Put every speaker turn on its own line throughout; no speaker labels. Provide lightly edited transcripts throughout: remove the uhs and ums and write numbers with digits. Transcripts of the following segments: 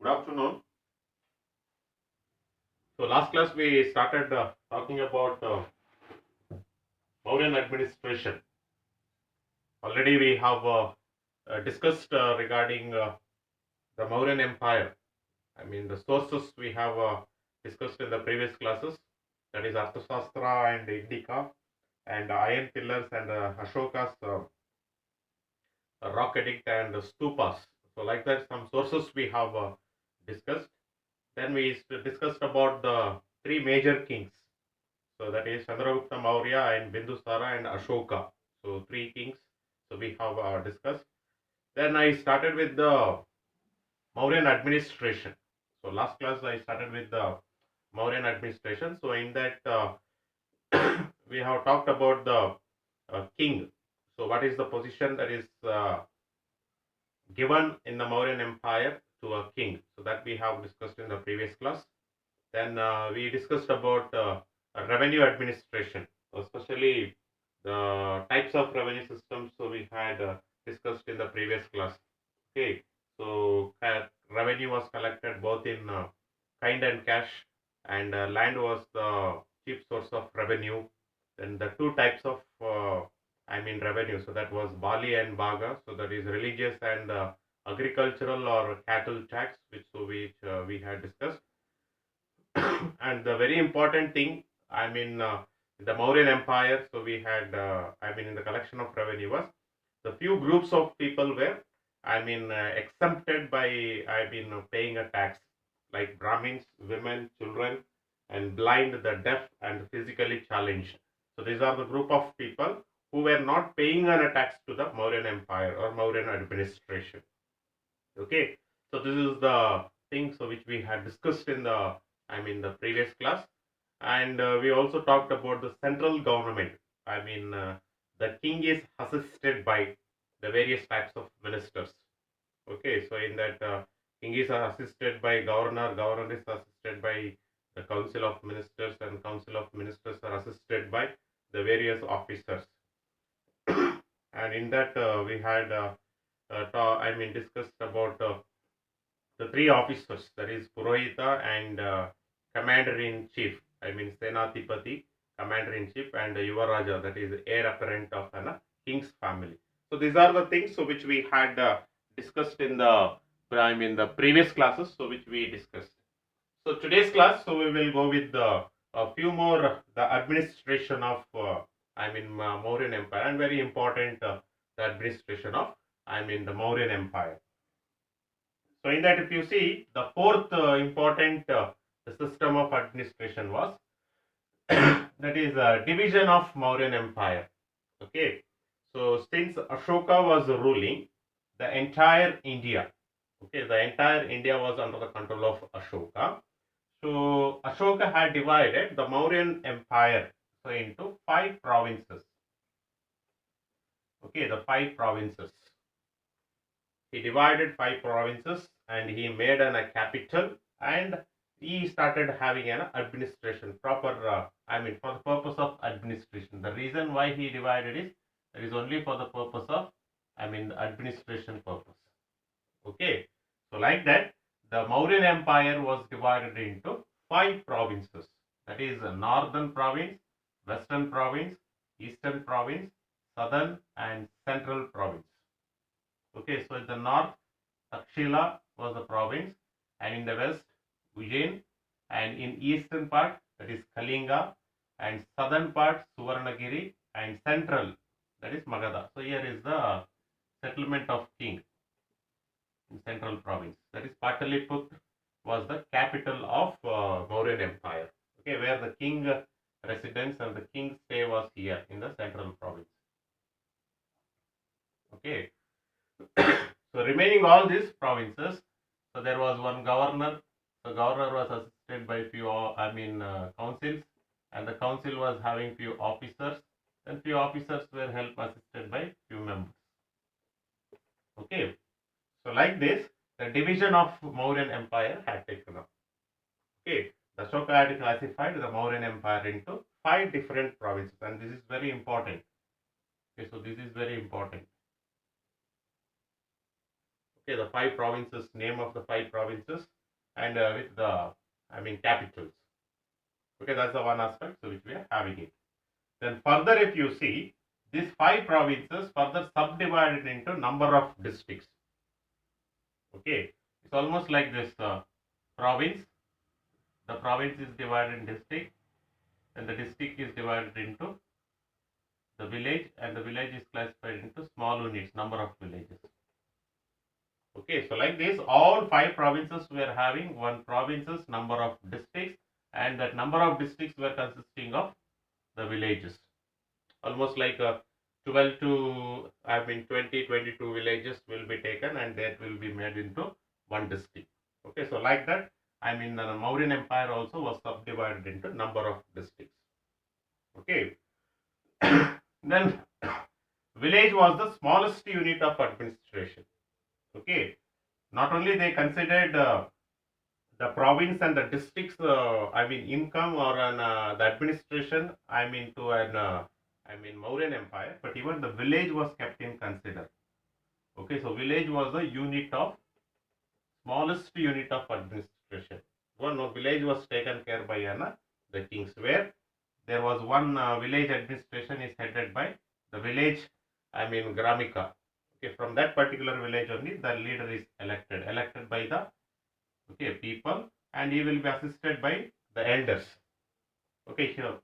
Good afternoon. So last class we started talking about Mauryan administration. Already we have discussed regarding the Mauryan Empire. I mean the sources we have discussed in the previous classes. That is Arthashastra and Indica and Iron Pillars and Ashoka's Rock Edict and Stupas. So like that, some sources we have discussed. Then we discussed about the three major kings. So that is Chandragupta Maurya and Bindusara and Ashoka. So three kings. So we have discussed. Then I started with the Mauryan administration. So last class I started with the Mauryan administration. So in that we have talked about the king. So what is the position that is given in the Mauryan Empire to a king? So that we have discussed in the previous class. Then we discussed about revenue administration, especially the types of revenue systems. So we had discussed in the previous class. Okay, so revenue was collected both in kind and cash, and land was the chief source of revenue. Then the two types of revenue. So that was Bali and Baga. So that is religious and agricultural or cattle tax, which we had discussed. And the very important thing, the Mauryan Empire. So we had, in the collection of revenue was the few groups of people were, exempted by, paying a tax, like Brahmins, women, children, and blind, the deaf, and physically challenged. So these are the group of people who were not paying a tax to the Mauryan Empire or Mauryan administration. Okay, so this is the thing so which we had discussed in the previous class, and we also talked about the central government. The king is assisted by the various types of ministers. Okay, so in that king is assisted by governor, governor is assisted by the council of ministers, and council of ministers are assisted by the various officers. And in that we had discussed about the three officers, that is Purohita and commander in chief. Senatipati, commander in chief, and Yuvaraja, that is heir apparent of an king's family. So these are the things so which we had discussed in the previous classes, so which we discussed. So today's class, so we will go with a few more the administration of Mauryan Empire, and very important the administration of the Mauryan Empire. So in that, if you see, the fourth important the system of administration was that is division of Mauryan Empire. Okay, so since Ashoka was ruling the entire India, okay, the entire India was under the control of Ashoka. So Ashoka had divided the Mauryan Empire into 5 provinces. Okay, the 5 provinces. He divided 5 provinces and he made a capital, and he started having an administration proper. For the purpose of administration. The reason why he divided is only for the purpose of the administration purpose. Okay, so like that, the Mauryan Empire was divided into 5 provinces. That is Northern Province, Western Province, Eastern Province, Southern and Central Province. Okay, so in the north, Takshila was the province, and in the west, Ujjain, and in eastern part, that is Kalinga, and southern part, Suvarnagiri, and central, that is Magadha. So here is the settlement of king in central province. That is Pataliputra was the capital of Mauryan Empire. Okay, where the king residence and the king's stay was here in the central province. Okay. So remaining all these provinces, so there was one governor. The governor was assisted by few, councils, and the council was having few officers, and few officers were help assisted by few members. Okay, so like this, the division of Mauryan Empire had taken up. Okay, the Ashoka had classified the Mauryan Empire into 5 different provinces, and this is very important. Okay, so this is very important. Okay, the 5 provinces, name of the 5 provinces, and with the, capitals. Okay, that's the one aspect, so which we are having it. Then further, if you see, these 5 provinces further subdivided into number of districts. Okay, it's almost like this province. The province is divided in district, and the district is divided into the village, and the village is classified into small units, number of villages. Okay, so like this, all 5 provinces were having one province's number of districts, and that number of districts were consisting of the villages. Almost like 12 to 20, 22 villages will be taken, and that will be made into one district. Okay, so like that, the Mauryan Empire also was subdivided into number of districts. Okay, then village was the smallest unit of administration. Okay, not only they considered the province and the districts, income or an the administration, to an Mauryan Empire, but even the village was kept in consider. Okay, so village was the unit of smallest unit of administration. One village was taken care by the kings, where there was one village administration is headed by the village, Gramika. Okay, from that particular village only the leader is elected by the people, and he will be assisted by the elders. Okay, here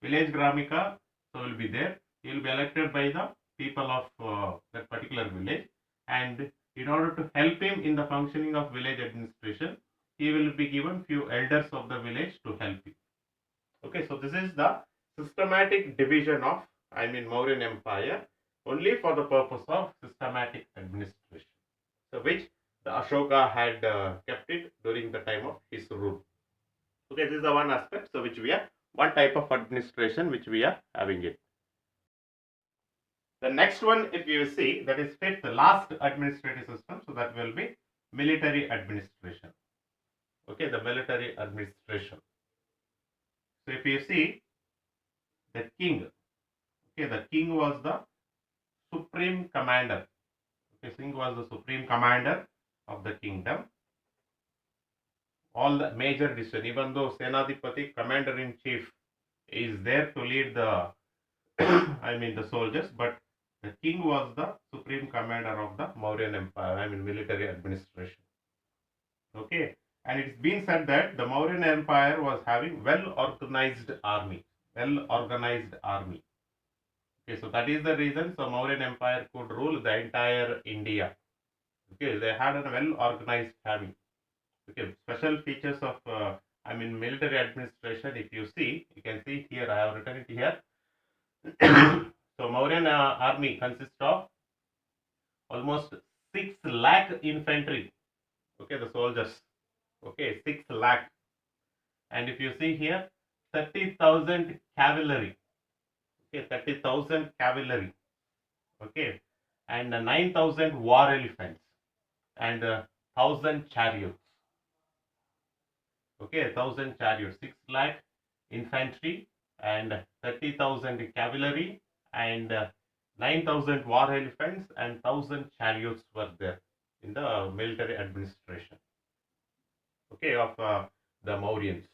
village Gramika, so will be there. He will be elected by the people of that particular village, and in order to help him in the functioning of village administration, he will be given few elders of the village to help him. Okay, so this is the systematic division of Mauryan Empire, only for the purpose of systematic administration. So which the Ashoka had kept it during the time of his rule. Okay, this is the one aspect, so which we are one type of administration which we are having it. The next one, if you see, that is fifth, the last administrative system, so that will be military administration. Okay, the military administration. So if you see, the king, okay, the king was the supreme commander. Okay, king was the supreme commander of the kingdom. All the major decisions, even though Senadipati, commander in chief, is there to lead the the soldiers, but the king was the supreme commander of the Mauryan Empire, military administration. Okay, and it's been said that the Mauryan Empire was having well organized army. Okay, so that is the reason so Mauryan Empire could rule the entire India. Okay, they had a well organized army. Okay, special features of military administration. If you see, you can see it here. I have written it here. So Mauryan army consists of almost 6 lakh infantry. Okay, the soldiers. Okay, 6 lakh. And if you see here, 30,000 cavalry. Okay, 30,000 cavalry. Okay, and 9,000 war elephants, and 1,000 chariots. Okay, 1,000 chariots, 6 lakh infantry, and 30,000 cavalry, and 9,000 war elephants, and 1,000 chariots were there in the military administration. Okay, of the Mauryans.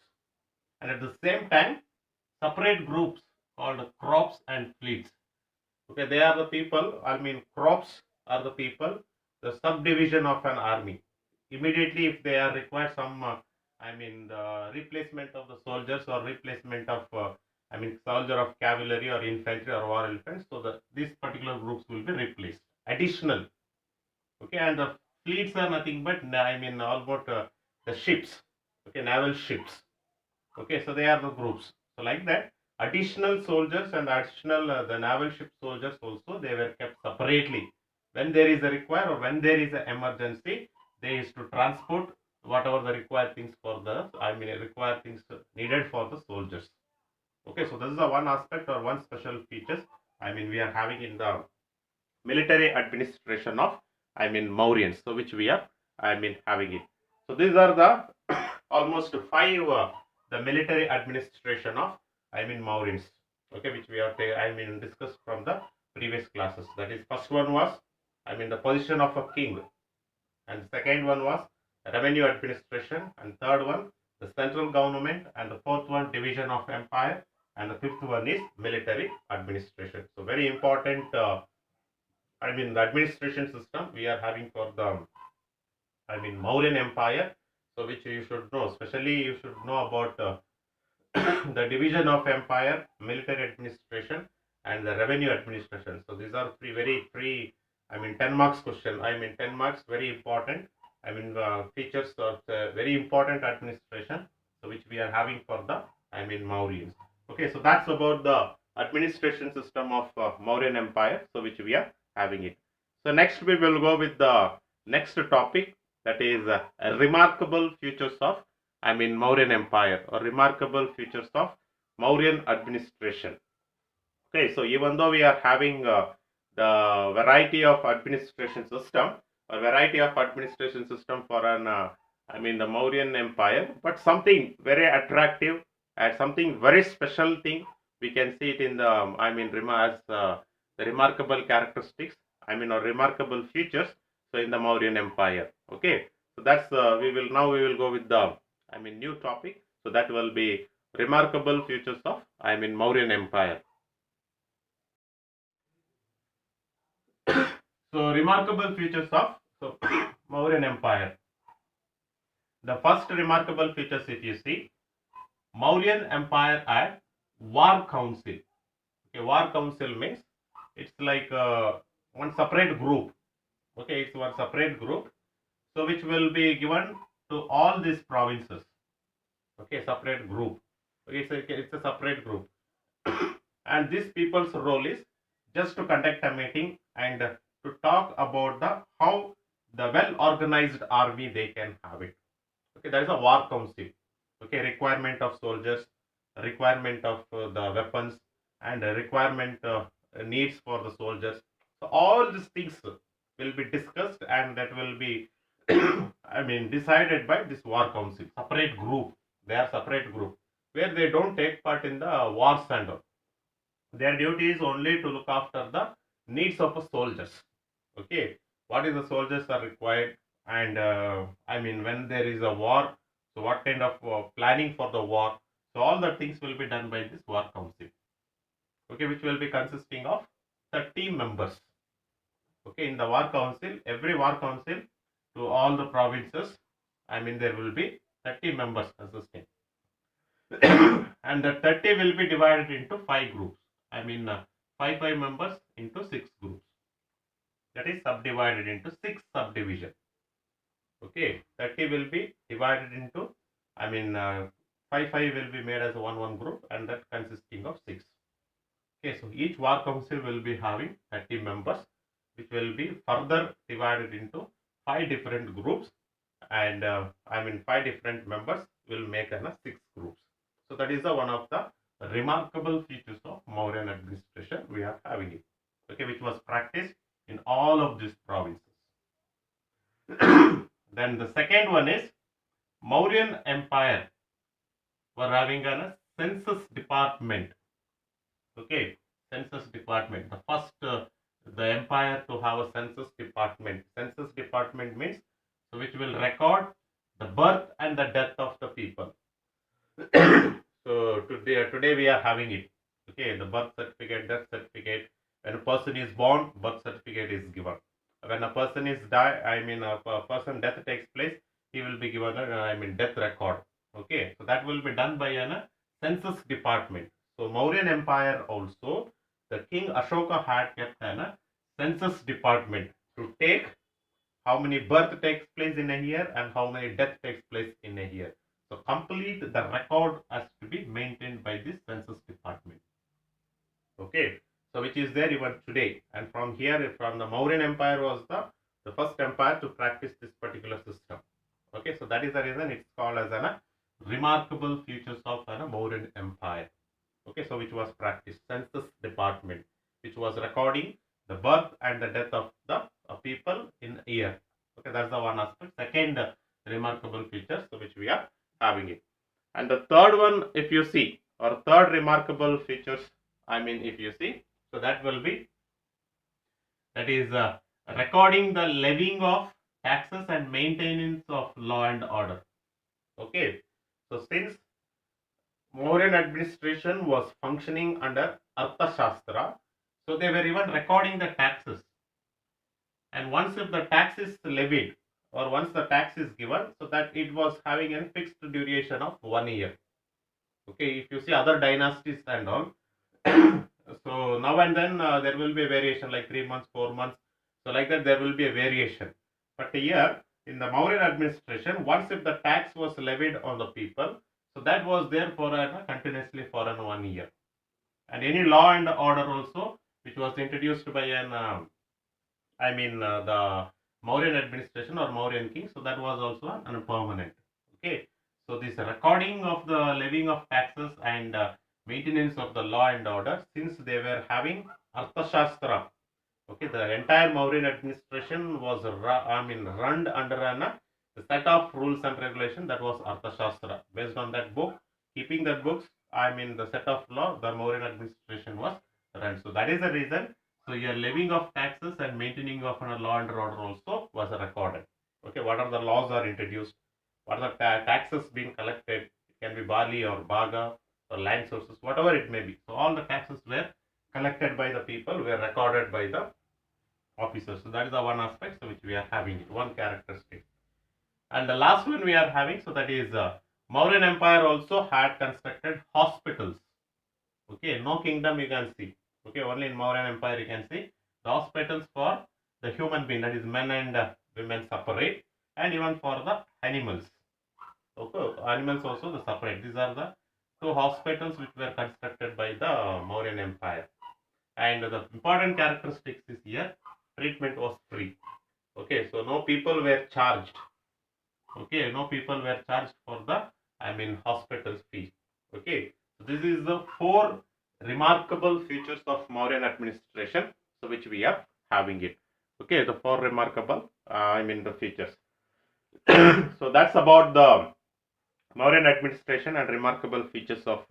And at the same time, separate groups called crops and fleets. Okay, they are the people, crops are the people, the subdivision of an army. Immediately, if they are required some, the replacement of the soldiers or replacement of, soldier of cavalry or infantry or war elephants, so these particular groups will be replaced. Additional. Okay, and the fleets are nothing but, almost the ships. Okay, naval ships. Okay, so they are the groups. So like that, additional soldiers and additional the naval ship soldiers also, they were kept separately. When there is a require or when there is an emergency, they used to transport whatever the required things for the required things needed for the soldiers. Okay, so this is the one aspect or one special features we are having in the military administration of Mauryans, so which we are having it. So these are the almost 5 the military administration of Mauryans. Okay, which we have discussed from the previous classes. That is, first one was the position of a king. and the second one was revenue administration, and third one the central government, and the fourth one division of empire, and the fifth one is military administration. So very important, the administration system we are having for the Mauryan Empire. So which you should know, especially you should know about the division of empire, military administration, and the revenue administration. So these are three 10 marks question. 10 marks, very important. Features of the very important administration. So which we are having for the Mauryans. Okay, so that's about the administration system of Mauryan Empire. So which we are having it. So next we will go with the next topic, that is remarkable features of Mauryan Empire, or remarkable features of Mauryan administration. Okay, so even though we are having the variety of administration system, a variety of administration system for an the Mauryan Empire, but something very attractive and something very special thing we can see it in the the remarkable characteristics, or remarkable features. So in the Mauryan Empire, okay. So that's we will go with the new topic. So that will be remarkable features of Mauryan Empire. So remarkable features of Mauryan Empire. The first remarkable features, if you see, Mauryan Empire had war council. Okay, war council means it's like one separate group. Okay, it's one separate group. So which will be given to all these provinces. Okay, separate group. Okay, it's a separate group. And these people's role is just to conduct a meeting and to talk about how the well organized army they can have it. Okay, there is a war council. Okay, requirement of soldiers, requirement of the weapons, and requirement needs for the soldiers. So all these things will be discussed, and that will be decided by this war council, separate group. They are separate group where they don't take part in the wars and all. Their duty is only to look after the needs of the soldiers. Okay, what is the soldiers are required, and when there is a war, so what kind of planning for the war. So all the things will be done by this war council. Okay, which will be consisting of 30 members. Okay, in the war council, every war council to all the provinces, there will be 30 members consisting. And the 30 will be divided into 5 groups. 5 members into 6 groups. That is subdivided into 6 subdivisions. Okay, 30 will be divided into, 5 will be made as one group, and that consisting of 6. Okay, so each war council will be having 30 members, which will be further divided into 5 different groups, and 5 different members will make 6 groups. So that is one of the remarkable features of Mauryan administration we are having it. Okay, which was practiced in all of these provinces. Then the second one is Mauryan Empire were having a census department. Okay, census department. The first the empire to have a census department. Census department means so which will record the birth and the death of the people. So today we are having it. Okay, the birth certificate, death certificate. When a person is born, birth certificate is given. When a person is a person death takes place, he will be given a death record. Okay, so that will be done by a census department. So Mauryan Empire also, the King Ashoka had kept a census department to take how many birth takes place in a year and how many death takes place in a year. So complete the record has to be maintained by this census department. Okay, so which is there even today. And from here, from the Mauryan Empire was the first empire to practice this particular system. Okay, so that is the reason it's called as a remarkable features of a Mauryan Empire. Okay, so which was practiced, census department, which was recording the birth and the death of the people in a year. Okay, that's the one aspect. Second remarkable feature, so which we are having it. And the third one, if you see, or third remarkable features, if you see, so that will be, that is recording the levying of taxes and maintenance of law and order. Okay, so since Mauryan administration was functioning under Arthashastra, so they were even recording the taxes. And once if the tax is levied or once the tax is given, so that it was having a fixed duration of 1 year. Okay, if you see other dynasties and all, so now and then there will be a variation like 3 months, 4 months. So like that there will be a variation. But here in the Mauryan administration, once if the tax was levied on the people, so that was there for continuously for 1 year. And any law and order also, which was introduced by the Mauryan administration or Mauryan king, so that was also permanent. Okay, so this recording of the levying of taxes and maintenance of the law and order, since they were having Arthashastra. Okay, the entire Mauryan administration was run under a set of rules and regulation that was Arthashastra. Based on that book, keeping that books, the set of law, the Mauryan administration was run. So that is the reason. So your levying of taxes and maintaining of a law and order also was recorded. Okay, what are the laws are introduced? What are the taxes being collected? It can be barley or baga or land sources, whatever it may be. So all the taxes were collected by the people, were recorded by the officers. So that is the one aspect which we are having, one characteristic. And the last one we are having, so that is Mauryan Empire also had constructed hospitals. Okay, no kingdom you can see. Okay, only in Mauryan Empire you can see the hospitals for the human being, that is men and women separate, and even for the animals. Okay, animals also the separate. These are the two hospitals which were constructed by the Mauryan Empire. And the important characteristics is here, treatment was free. Okay, so no people were charged. Okay, no people were charged for the hospital fee. Okay, so this is the 4 remarkable features of Mauryan administration, so which we are having it. Okay, the 4 remarkable the features. So that's about the Mauryan administration and remarkable features of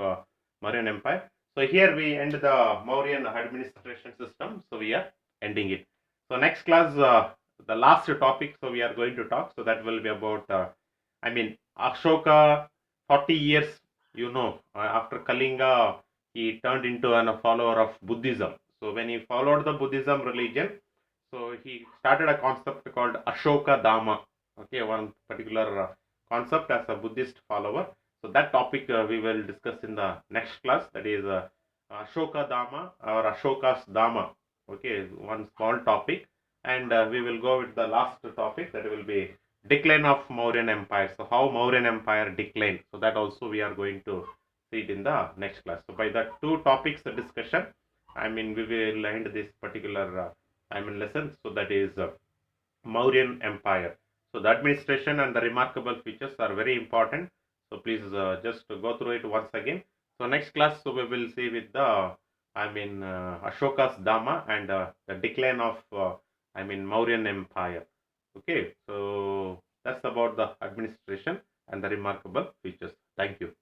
Mauryan Empire. So here we end the Mauryan administration system. So we are ending it. So next class, the last topic, so we are going to talk. So that will be about, Ashoka, 40 years, after Kalinga, he turned into a follower of Buddhism. So when he followed the Buddhism religion, so he started a concept called Ashoka Dhamma. Okay, one particular concept as a Buddhist follower. So that topic we will discuss in the next class. That is Ashoka Dhamma or Ashoka's Dhamma. Okay, one small topic, and we will go with the last topic, that will be decline of Mauryan Empire. So how Mauryan Empire declined. So that also we are going to see it in the next class. So by the 2 topics discussion, we will end this particular lesson. So that is Mauryan Empire. So the administration and the remarkable features are very important. So please just go through it once again. So next class, so we will see with the Ashoka's Dhamma and the decline of Mauryan Empire. Okay, so that's about the administration and the remarkable features. Thank you.